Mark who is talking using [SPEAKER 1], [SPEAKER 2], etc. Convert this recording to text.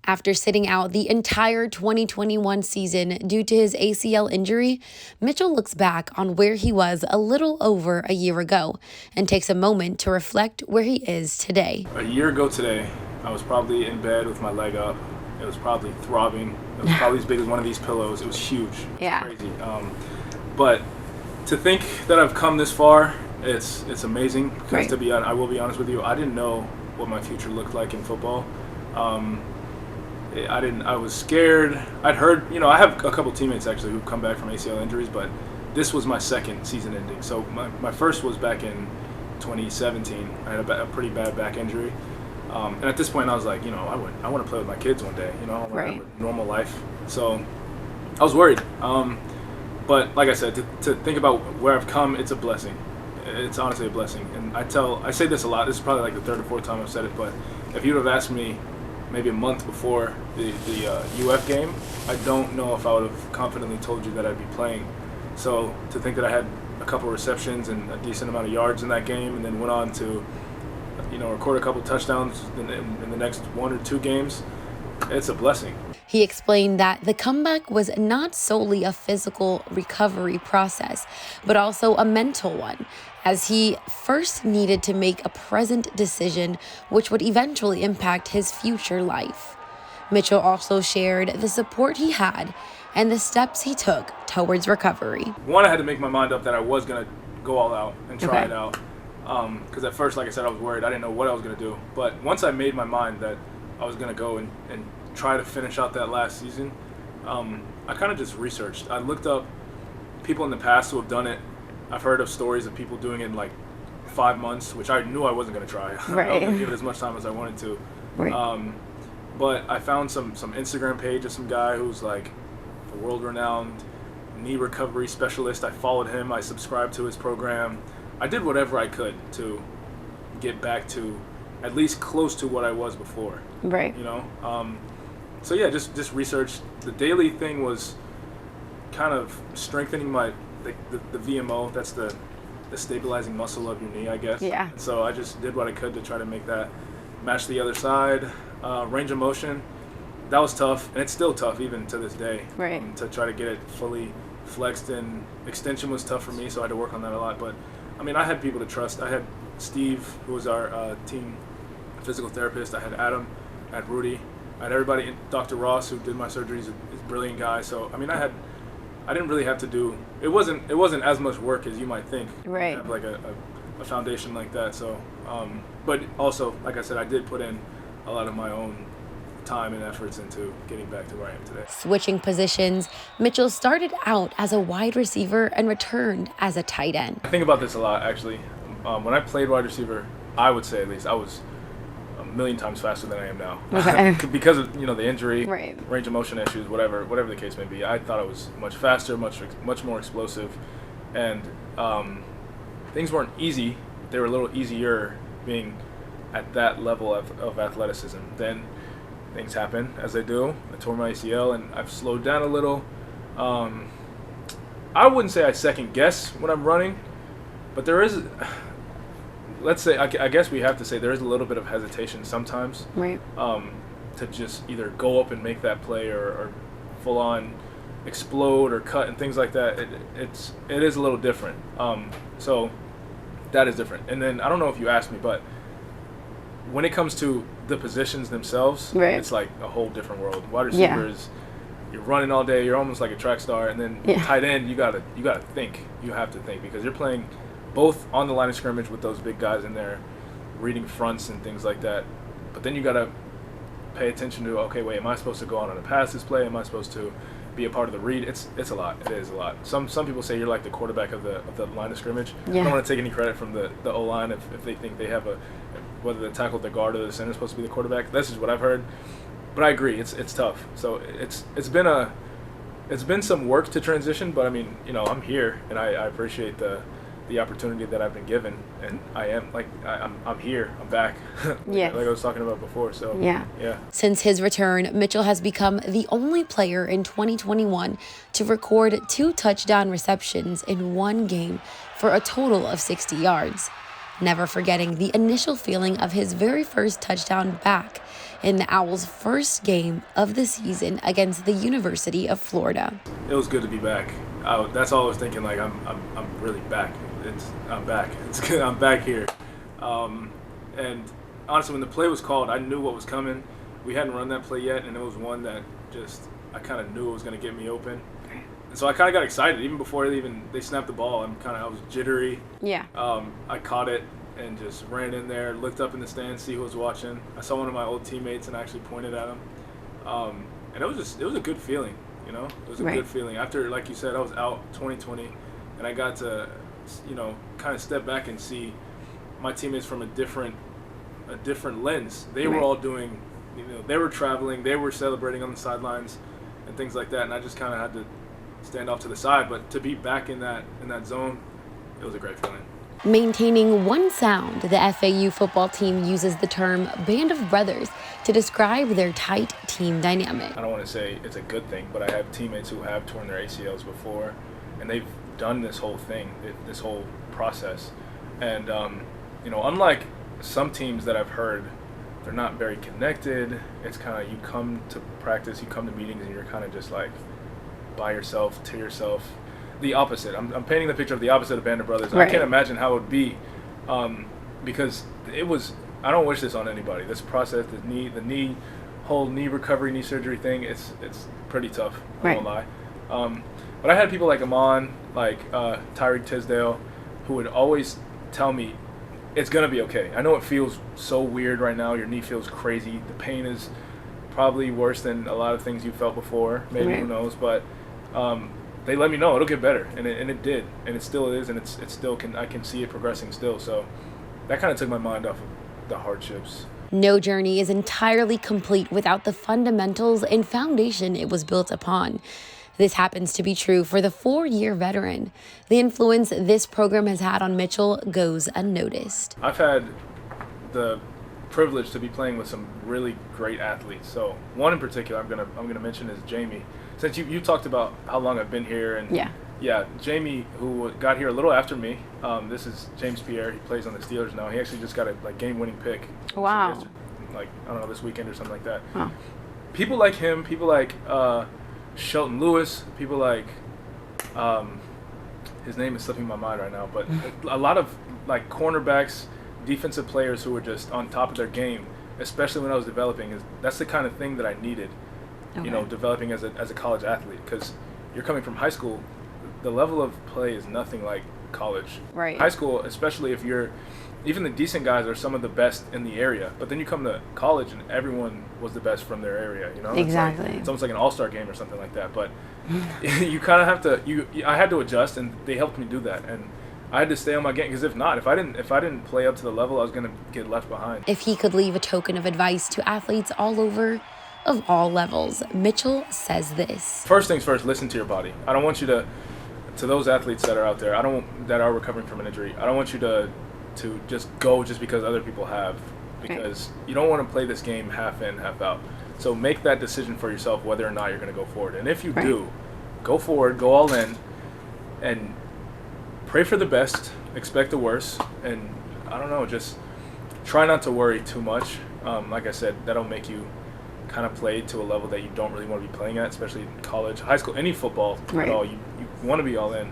[SPEAKER 1] After sitting out the entire 2021 season due to his ACL injury, Mitchell looks back on where he was a little over a year ago and takes a moment to reflect where he is today.
[SPEAKER 2] A year ago today, I was probably in bed with my leg up. It was probably throbbing. It was probably as big as one of these pillows. It was huge. It was crazy. But to think that I've come this far, it's amazing. Because I will be honest with you, I didn't know what my future looked like in football. I was scared. I'd heard, I have a couple teammates actually who've come back from ACL injuries, but this was my second season ending. So my first was back in 2017. I had a pretty bad back injury. And at this point I was like, I want to play with my kids one day, I want to have a normal life. So I was worried. But like I said, to think about where I've come, it's a blessing. It's honestly a blessing. And I say this a lot. This is probably like the third or fourth time I've said it, but if you would have asked me maybe a month before the UF game, I don't know if I would have confidently told you that I'd be playing. So to think that I had a couple receptions and a decent amount of yards in that game, and then went on to record a couple touchdowns in the next 1 or 2 games, it's a blessing.
[SPEAKER 1] He explained that the comeback was not solely a physical recovery process, but also a mental one, as he first needed to make a present decision which would eventually impact his future life. Mitchell also shared the support he had and the steps he took towards recovery.
[SPEAKER 2] One, I had to make my mind up that I was going to go all out and try it out. Because at first, like I said, I was worried. I didn't know what I was going to do. But once I made my mind that I was going to go and try to finish out that last season, I kind of just researched. I looked up people in the past who have done it. I've heard of stories of people doing it in like 5 months, which I knew I wasn't going to try. I was going to give it as much time as I wanted to. But I found some Instagram page of some guy who's like a world-renowned knee recovery specialist. I followed him. I subscribed to his program. I did whatever I could to get back to at least close to what I was before. So yeah, just research. The daily thing was kind of strengthening the VMO. That's the stabilizing muscle of your knee, I guess.
[SPEAKER 1] Yeah.
[SPEAKER 2] And so I just did what I could to try to make that match the other side. Range of motion, that was tough, and it's still tough even to this day. To try to get it fully flexed, and extension was tough for me, so I had to work on that a lot. But I mean, I had people to trust. I had Steve, who was our team physical therapist. I had Adam, I had Rudy, I had everybody. Dr. Ross, who did my surgeries, is a brilliant guy. So I mean, I didn't really have to do. It wasn't as much work as you might think. Have like a foundation like that. So, but also, like I said, I did put in a lot of my own time and efforts into getting back to where I am today.
[SPEAKER 1] Switching positions, Mitchell started out as a wide receiver and returned as a tight end.
[SPEAKER 2] I think about this a lot, actually. When I played wide receiver, I would say at least I was a million times faster than I am now. Because of the injury, range of motion issues, whatever the case may be. I thought I was much faster, much more explosive, and things weren't easy. They were a little easier being at that level of athleticism. Then things happen as they do. I tore my ACL and I've slowed down a little. I wouldn't say I second guess when I'm running, but there is, let's say, I guess we have to say there is a little bit of hesitation sometimes. To just either go up and make that play or full on explode or cut and things like that. It is a little different. So that is different. And then I don't know if you asked me, but when it comes to the positions themselves, it's like a whole different world. Wide receivers, you're running all day, you're almost like a track star, and then tight end, you gotta think. You have to think, because you're playing both on the line of scrimmage with those big guys in there, reading fronts and things like that. But then you gotta pay attention to, okay, wait, am I supposed to go out on a pass this play? Am I supposed to be a part of the read? It's a lot. It is a lot. Some people say you're like the quarterback of the line of scrimmage. I don't want to take any credit from the O-line if they think they have whether the tackle, the guard, or the center is supposed to be the quarterback. This is what I've heard. But I agree, it's tough. So it's been some work to transition, but I mean, I'm here, and I appreciate the opportunity that I've been given, and I'm here, I'm back. Like I was talking about before. So yeah.
[SPEAKER 1] Since his return, Mitchell has become the only player in 2021 to record 2 touchdown receptions in one game for a total of 60 yards. Never forgetting the initial feeling of his very first touchdown back in the Owls' first game of the season against the University of Florida.
[SPEAKER 2] It was good to be back. That's all I was thinking. Like I'm really back. I'm back. It's good. I'm back here. And honestly, when the play was called, I knew what was coming. We hadn't run that play yet, and it was one that just I kind of knew it was going to get me open. And so I kind of got excited even before they snapped the ball. I was jittery.
[SPEAKER 1] Yeah.
[SPEAKER 2] I caught it and just ran in there, looked up in the stands, see who was watching. I saw one of my old teammates and actually pointed at him. And it was a good feeling, you know. It was a good feeling. After, like you said, I was out 2020, and I got to, kind of step back and see my teammates from a different lens. They were all doing, they were traveling, they were celebrating on the sidelines and things like that, and I just kind of had to stand off to the side. But to be back in that zone, it was a great feeling.
[SPEAKER 1] Maintaining one sound, the FAU football team uses the term band of brothers to describe their tight team dynamic.
[SPEAKER 2] I don't want to say it's a good thing, but I have teammates who have torn their ACLs before, and they've done this whole thing, this whole process. And, unlike some teams that I've heard, they're not very connected. It's kind of, you come to practice, you come to meetings, and you're kind of just like by yourself, to yourself. The opposite. I'm painting the picture of the opposite of Band of Brothers. Right. I can't imagine how it would be, because it was. I don't wish this on anybody. This process, the whole knee recovery, knee surgery thing. It's pretty tough. I won't lie. But I had people like Amon, like Tyreek Tisdale, who would always tell me, "It's gonna be okay. I know it feels so weird right now. Your knee feels crazy. The pain is probably worse than a lot of things you felt before. Maybe who knows, but." They let me know it'll get better, and it did, and it still is, and it still I can see it progressing still. So that kind of took my mind off of the hardships.
[SPEAKER 1] No journey is entirely complete without the fundamentals and foundation it was built upon. This happens to be true for the 4-year veteran. The influence this program has had on Mitchell goes unnoticed.
[SPEAKER 2] I've had the privilege to be playing with some really great athletes. So one in particular I'm gonna mention is Jamie. Since you talked about how long I've been here, and Jamie, who got here a little after me. This is James Pierre. He plays on the Steelers now. He actually just got a game-winning pick.
[SPEAKER 1] Wow.
[SPEAKER 2] This weekend or something like that.
[SPEAKER 1] Wow.
[SPEAKER 2] People like him. People like Shelton Lewis. People like his name is slipping my mind right now, but a lot of like cornerbacks, defensive players who were just on top of their game, especially when I was developing. That's the kind of thing that I needed. Okay. Developing as a college athlete, because you're coming from high school, the level of play is nothing like college.
[SPEAKER 1] Right.
[SPEAKER 2] High school, especially if even the decent guys are some of the best in the area, but then you come to college and everyone was the best from their area.
[SPEAKER 1] Exactly.
[SPEAKER 2] It's almost like an all-star game or something like that. But you kind of have to. I had to adjust, and they helped me do that, and I had to stay on my game, because if I didn't play up to the level, I was gonna get left behind.
[SPEAKER 1] If he could leave a token of advice to athletes all over, of all levels, Mitchell says this.
[SPEAKER 2] First things first, listen to your body. I don't want you to those athletes that are out there, that are recovering from an injury, I don't want you to just go just because other people have, because you don't want to play this game half in, half out. So make that decision for yourself whether or not you're going to go forward. And if you do, go forward, go all in, and pray for the best, expect the worst, and I don't know, just try not to worry too much. Like I said, that'll make you kind of play to a level that you don't really want to be playing at, especially in college, high school, any football at all. You want to be all in.